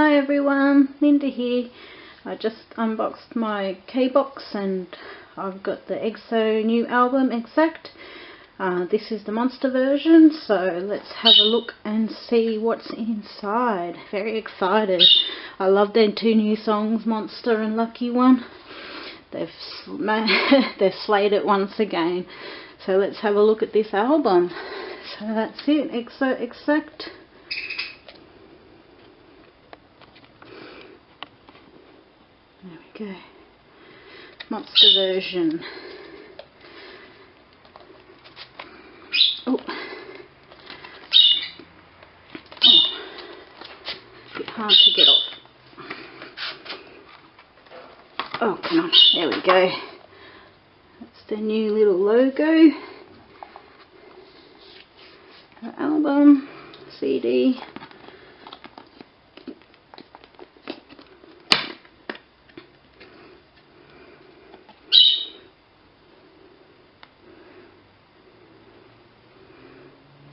Hi everyone, Linda here. I just unboxed my K-box and I've got the EXO new album Exact. This is the monster version, so let's have a look and see what's inside. Very excited. I love their two new songs, Monster and Lucky One. They've slayed it once again. So let's have a look at this album. So that's it, EXO Exact. There we go. Monster version. Oh. Bit hard to get off. Oh, come on. There we go. That's the new little logo. The album, CD.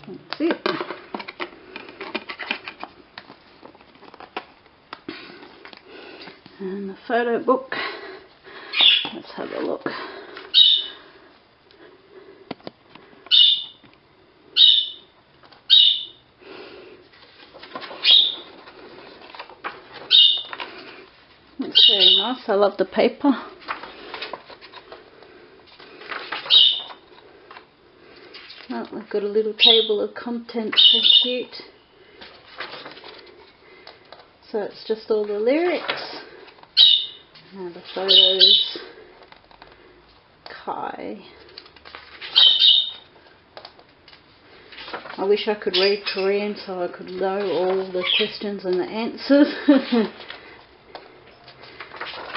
That's it. And the photo book. Let's have a look. Looks very nice. I love the paper. Oh, I've got a little table of contents, so cute. So it's just all the lyrics. Now the photos. Kai. I wish I could read Korean so I could know all the questions and the answers.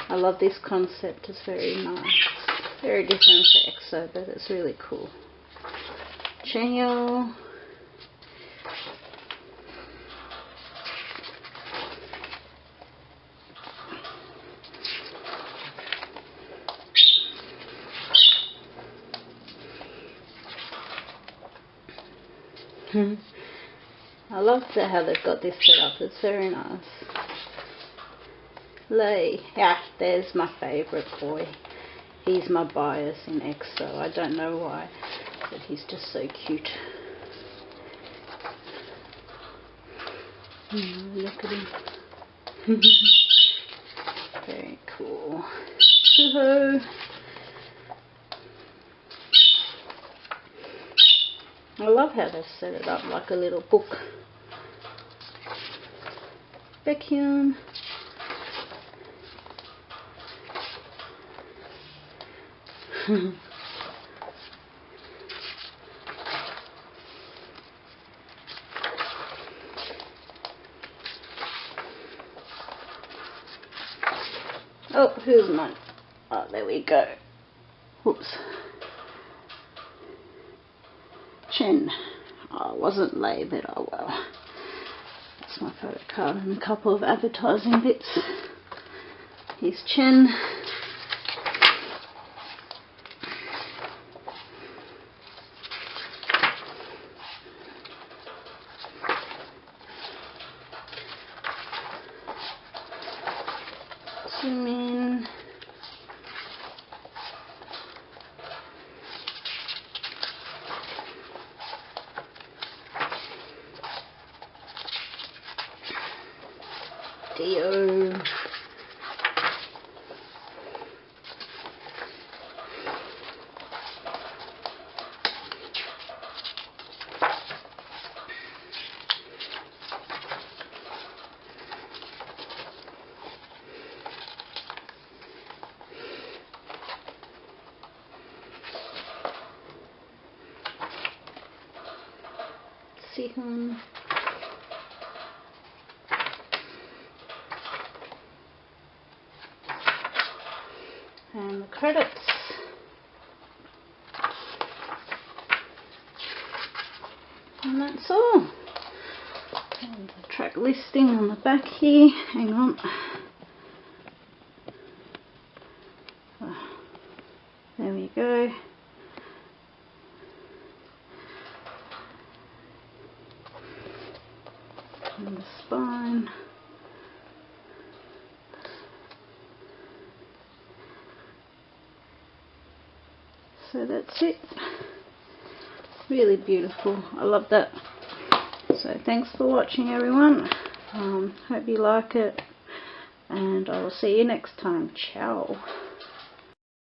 I love this concept, it's very nice. Very different to EXO, but it's really cool. Chanyeol. I love how they've got this set up, it's very nice. Lay. Yeah, there's my favourite boy. He's my bias in EXO. I don't know why, but he's just so cute. Look at him. Very cool. Suho. I love how they've set it up like a little book. Baekhyun. Oh, who's mine? Oh, there we go. Whoops. Chen. Oh, it wasn't Lay, but oh well. That's my photo card and a couple of advertising bits. Here's Chen. Jimin. Dio. Sihun. And the credits. And that's all. And the track listing on the back here. Hang on. There we go. and the spine. So that's it. Really beautiful. I love that. So thanks for watching, everyone. Hope you like it, and I will see you next time. Ciao.